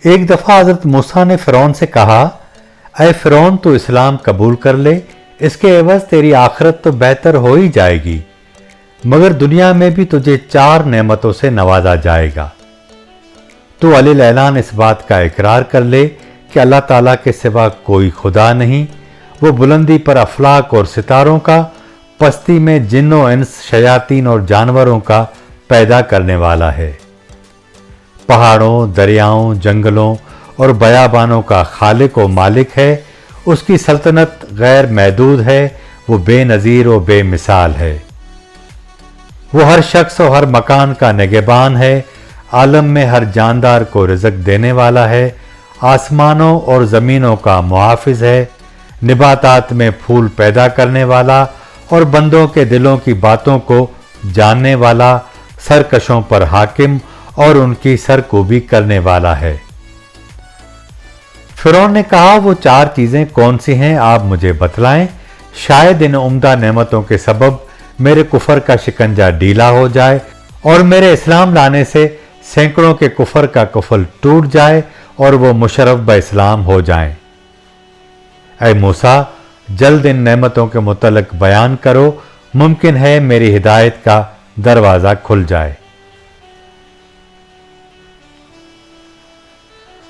ایک دفعہ حضرت موسیٰ نے فرعون سے کہا، اے فرعون تو اسلام قبول کر لے، اس کے عوض تیری آخرت تو بہتر ہو ہی جائے گی، مگر دنیا میں بھی تجھے 4 نعمتوں سے نوازا جائے گا۔ تو علی اعلان اس بات کا اقرار کر لے کہ اللہ تعالیٰ کے سوا کوئی خدا نہیں، وہ بلندی پر افلاک اور ستاروں کا، پستی میں جن و انس، شیاطین اور جانوروں کا پیدا کرنے والا ہے، پہاڑوں، دریاؤں، جنگلوں اور بیابانوں کا خالق و مالک ہے، اس کی سلطنت غیر محدود ہے، وہ بے نظیر و بے مثال ہے، وہ ہر شخص و ہر مکان کا نگہبان ہے، عالم میں ہر جاندار کو رزق دینے والا ہے، آسمانوں اور زمینوں کا محافظ ہے، نباتات میں پھول پیدا کرنے والا اور بندوں کے دلوں کی باتوں کو جاننے والا، سرکشوں پر حاکم اور ان کی سرکوبی کرنے والا ہے۔ فرعون نے کہا، وہ 4 چیزیں کون سی ہیں آپ مجھے بتلائیں، شاید ان عمدہ نعمتوں کے سبب میرے کفر کا شکنجہ ڈھیلا ہو جائے اور میرے اسلام لانے سے سینکڑوں کے کفر کا کفل ٹوٹ جائے اور وہ مشرف بہ اسلام ہو جائیں۔ اے موسیٰ، جلد ان نعمتوں کے متعلق بیان کرو، ممکن ہے میری ہدایت کا دروازہ کھل جائے۔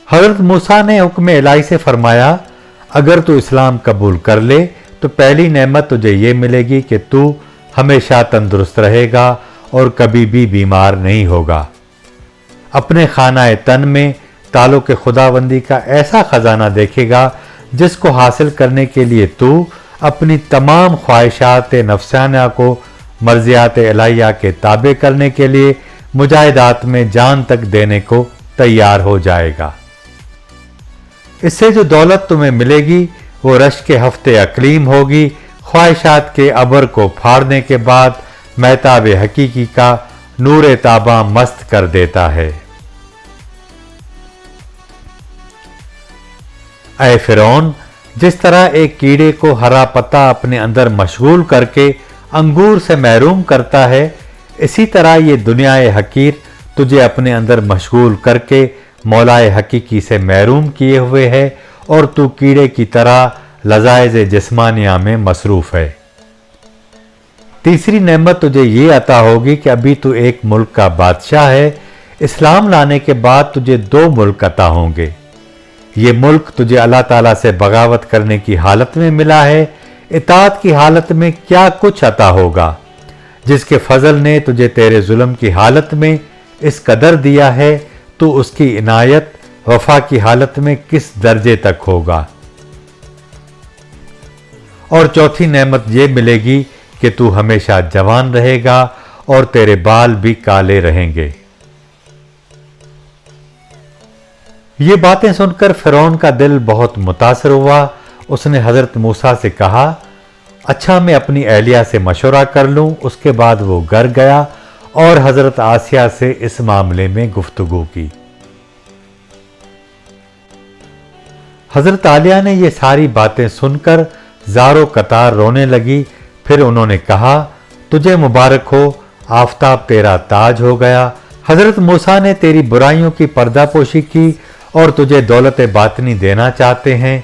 حضرت موسیٰ نے حکم الہی سے فرمایا، اگر تو اسلام قبول کر لے تو پہلی نعمت تجھے یہ ملے گی کہ تو ہمیشہ تندرست رہے گا اور کبھی بھی بیمار نہیں ہوگا۔ اپنے خانہ تن میں تعلق خداوندی کا ایسا خزانہ دیکھے گا جس کو حاصل کرنے کے لیے تو اپنی تمام خواہشات نفسانیہ کو مرضیات الہیہ کے تابع کرنے کے لیے مجاہدات میں جان تک دینے کو تیار ہو جائے گا۔ اس سے جو دولت تمہیں ملے گی وہ رشک کے ہفتے اقلیم ہوگی، خواہشات کے ابر کو پھاڑنے کے بعد مہتاب حقیقی کا نور تاباں مست کر دیتا ہے۔ اے فرعون، جس طرح ایک کیڑے کو ہرا پتا اپنے اندر مشغول کر کے انگور سے محروم کرتا ہے، اسی طرح یہ دنیا حقیر تجھے اپنے اندر مشغول کر کے مولائے حقیقی سے محروم کیے ہوئے ہے اور تو کیڑے کی طرح لذائذ جسمانیہ میں مصروف ہے۔ تیسری نعمت تجھے یہ عطا ہوگی کہ ابھی تو ایک ملک کا بادشاہ ہے، اسلام لانے کے بعد تجھے 2 ملک عطا ہوں گے۔ یہ ملک تجھے اللہ تعالیٰ سے بغاوت کرنے کی حالت میں ملا ہے، اطاعت کی حالت میں کیا کچھ عطا ہوگا، جس کے فضل نے تجھے تیرے ظلم کی حالت میں اس قدر دیا ہے، تو اس کی عنایت وفا کی حالت میں کس درجے تک ہوگا۔ اور چوتھی نعمت یہ ملے گی کہ تو ہمیشہ جوان رہے گا اور تیرے بال بھی کالے رہیں گے۔ یہ باتیں سن کر فرعون کا دل بہت متاثر ہوا، اس نے حضرت موسیٰ سے کہا، اچھا میں اپنی اہلیہ سے مشورہ کر لوں۔ اس کے بعد وہ گھر گیا اور حضرت آسیہ سے اس معاملے میں گفتگو کی۔ حضرت عالیہ نے یہ ساری باتیں سن کر زار و قطار رونے لگی، پھر انہوں نے کہا، تجھے مبارک ہو، آفتاب تیرا تاج ہو گیا، حضرت موسیٰ نے تیری برائیوں کی پردہ پوشی کی اور تجھے دولت باطنی دینا چاہتے ہیں۔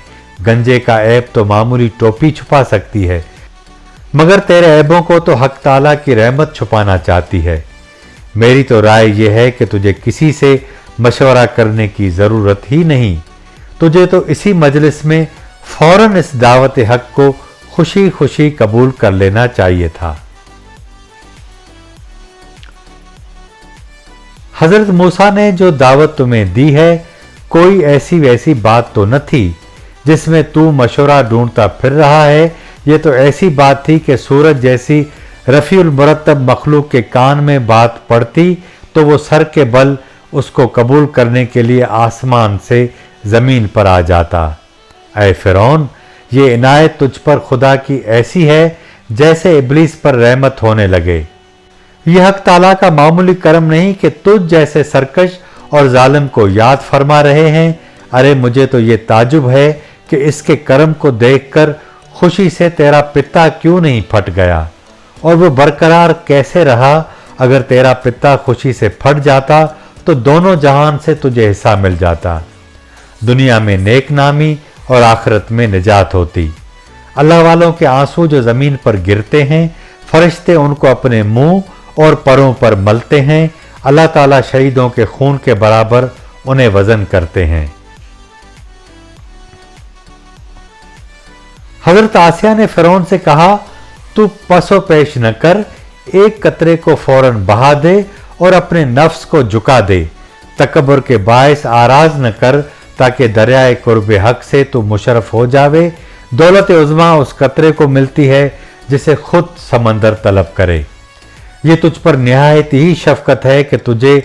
گنجے کا عیب تو معمولی ٹوپی چھپا سکتی ہے، مگر تیرے عیبوں کو تو حق تعالیٰ کی رحمت چھپانا چاہتی ہے۔ میری تو رائے یہ ہے کہ تجھے کسی سے مشورہ کرنے کی ضرورت ہی نہیں، تجھے تو اسی مجلس میں فوراً اس دعوت حق کو خوشی خوشی قبول کر لینا چاہیے تھا۔ حضرت موسیٰ نے جو دعوت تمہیں دی ہے، کوئی ایسی ویسی بات تو نہ تھی جس میں تو مشورہ ڈھونڈتا پھر رہا ہے، یہ تو ایسی بات تھی کہ سورج جیسی رفیع المرتب مخلوق کے کان میں بات پڑتی تو وہ سر کے بل اس کو قبول کرنے کے لیے آسمان سے زمین پر آ جاتا۔ اے فرعون، یہ عنایت تجھ پر خدا کی ایسی ہے جیسے ابلیس پر رحمت ہونے لگے۔ یہ حق تعالیٰ کا معمولی کرم نہیں کہ تجھ جیسے سرکش اور ظالم کو یاد فرما رہے ہیں۔ ارے مجھے تو یہ تعجب ہے کہ اس کے کرم کو دیکھ کر خوشی سے تیرا پتا کیوں نہیں پھٹ گیا، اور وہ برقرار کیسے رہا؟ اگر تیرا پتا خوشی سے پھٹ جاتا تو دونوں جہان سے تجھے حصہ مل جاتا۔ दुनिया में नेक नामी और आखिरत में निजात होती। अल्लाह वालों के आंसू जो जमीन पर गिरते हैं, फरिश्ते उनको अपने मुंह और परों पर मलते हैं। अल्लाह ताला शहीदों के खून के बराबर उन्हें वजन करते हैं। हजरत आसिया ने फिरौन से कहा, तू पसो पेश न कर, एक कतरे को फौरन बहा दे और अपने नफ्स को झुका दे। तकबर के बायस आराज न कर ताकि दरियाए कुर्बे हक से तू मुशर्रफ हो जावे। दौलत उज़्मा उस कतरे को मिलती है जिसे खुद समंदर तलब करे। ये तुझ पर निहायत ही शफकत है कि तुझे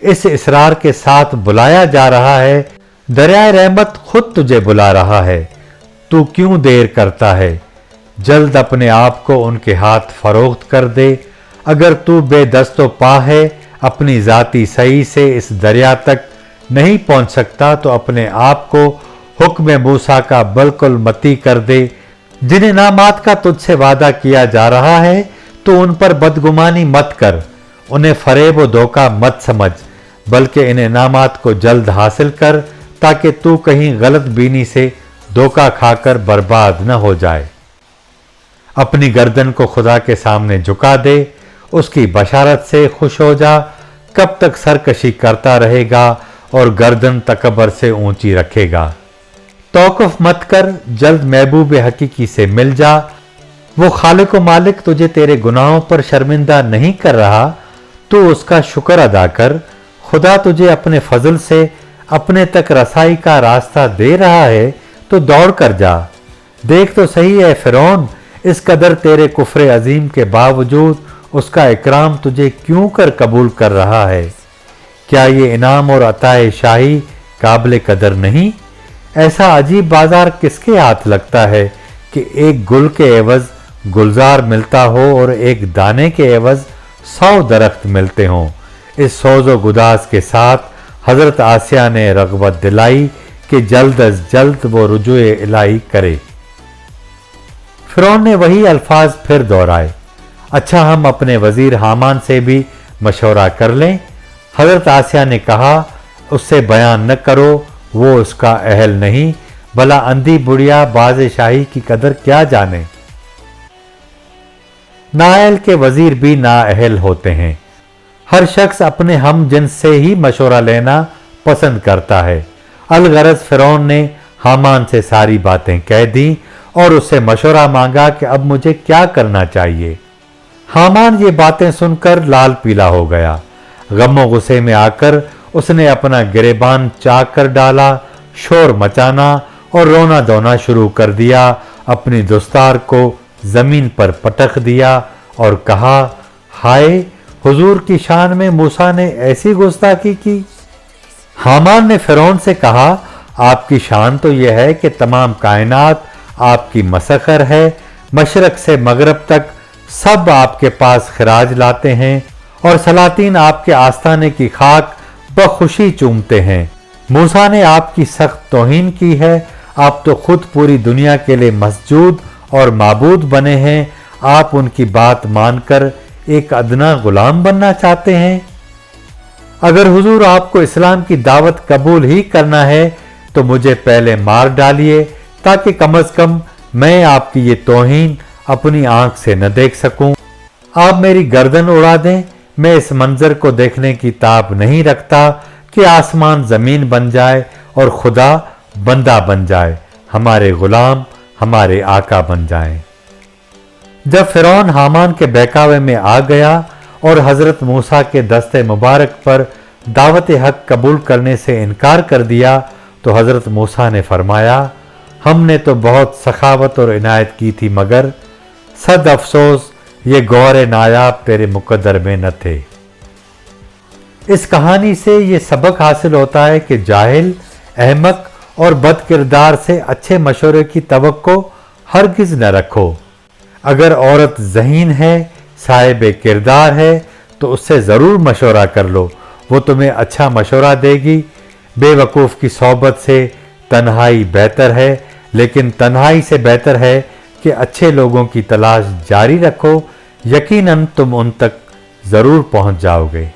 इस इसरार के साथ बुलाया जा रहा है। दरियाए रहमत खुद तुझे बुला रहा है, तू क्यों देर करता है? जल्द अपने आप को उनके हाथ फरोख्त कर दे। अगर तू बेदस्तो पा है, अपनी जाती सही से इस दरिया तक नहीं पहुंच सकता तो अपने आप को हुक्म मूसा का बिल्कुल मती कर दे। जिन इनामात का तुझसे वादा किया जा रहा है तो उन पर बदगुमानी मत कर, उन्हें फरेब व धोखा मत समझ, बल्कि इन इनामात को जल्द हासिल कर ताकि तू कहीं गलत बीनी से धोखा खाकर बर्बाद न हो जाए। अपनी गर्दन को खुदा के सामने झुका दे, उसकी बशारत से खुश हो जा। कब तक सरकशी करता रहेगा और गर्दन तकबर से ऊंची रखेगा? तौक़ुफ़ मत कर, जल्द महबूब हकीकी से मिल जा। वो खालिक व मालिक तुझे तेरे गुनाहों पर शर्मिंदा नहीं कर रहा, तू उसका शुक्र अदा कर। खुदा तुझे अपने फजल से अपने तक रसाई का रास्ता दे रहा है तो दौड़ कर जा। देख तो सही है फिरौन, इस कदर तेरे कुफ्र अजीम के बावजूद उसका इकराम तुझे क्यों कर कबूल कर रहा है? क्या ये इनाम और अताए शाही काबिल कदर नहीं? ऐसा अजीब बाजार किसके हाथ लगता है कि एक गुल के एवज गुलजार मिलता हो और एक दाने के एवज 100 दरख्त मिलते हों। इस सोजो गुदास के साथ हजरत आसिया ने रग़बत दिलाई कि जल्द अज जल्द वो रुजूए इलाही करे। फिरौन ने वही अल्फाज फिर दोहराए, अच्छा हम अपने वजीर हामान से भी मशवरा कर लें। हजरत आसिया ने कहा, उससे बयान न करो, वो उसका अहल नहीं, भला अंधी बुढ़िया बाज़ शाही की कदर क्या जाने। नाअहल के वजीर भी नाअहल होते हैं। हर शख्स अपने हम जिन्स से ही मशवरा लेना पसंद करता है। अलगरज फिरौन ने हामान से सारी बातें कह दी और उससे मशवरा मांगा कि अब मुझे क्या करना चाहिए। हामान ये बातें सुनकर लाल पीला हो गया। गम गुस्से में आकर उसने अपना गिरेबान चाक कर डाला, शोर मचाना और रोना धोना शुरू कर दिया। अपनी दस्तार को जमीन पर पटक दिया और कहा, हाय, हुजूर की शान में मूसा ने ऐसी गुस्ताखी की। हामान ने फिरौन से कहा, आपकी शान तो यह है कि तमाम कायनात आपकी मसखर है, मशरक से मगरब तक सब आपके पास खिराज लाते हैं और सलातीन आपके आस्थाने की खाक बखुशी चूमते हैं। मूसा ने आपकी सख्त तौहीन की है, आप तो खुद पूरी दुनिया के लिए मसजूद और माबूद बने हैं। आप उनकी बात मानकर एक अदना गुलाम बनना चाहते हैं। अगर हुजूर आपको इस्लाम की दावत कबूल ही करना है तो मुझे पहले मार डालिए ताकि कम अज कम मैं आपकी ये तौहीन अपनी आंख से न देख सकूं। आप मेरी गर्दन उड़ा दें, मैं इस मंजर को देखने की ताब नहीं रखता कि आसमान जमीन बन जाए और खुदा बंदा बन जाए, हमारे गुलाम हमारे आका बन जाएं। जब फिरौन हामान के बहकावे में आ गया और हजरत मूसा के दस्ते मुबारक पर दावत हक कबूल करने से इनकार कर दिया तो हजरत मूसा ने फरमाया, हमने तो बहुत सखावत और इनायत की थी, मगर सद अफसोस ये गौर नायाब तेरे मुकद्दर में न थे। इस कहानी से ये सबक हासिल होता है कि जाहिल, अहमक और बद किरदार से अच्छे मशवरे की तवक्को हरगिज न रखो। अगर औरत ज़हीन है, साहिब किरदार है तो उससे ज़रूर मशवरा कर लो, वो तुम्हें अच्छा मशवरा देगी। बेवकूफ़ की सोबत से तन्हाई बेहतर है, लेकिन तन्हाई से बेहतर है कि अच्छे लोगों की तलाश जारी रखो, यकीनन तुम उन तक ज़रूर पहुंच जाओगे।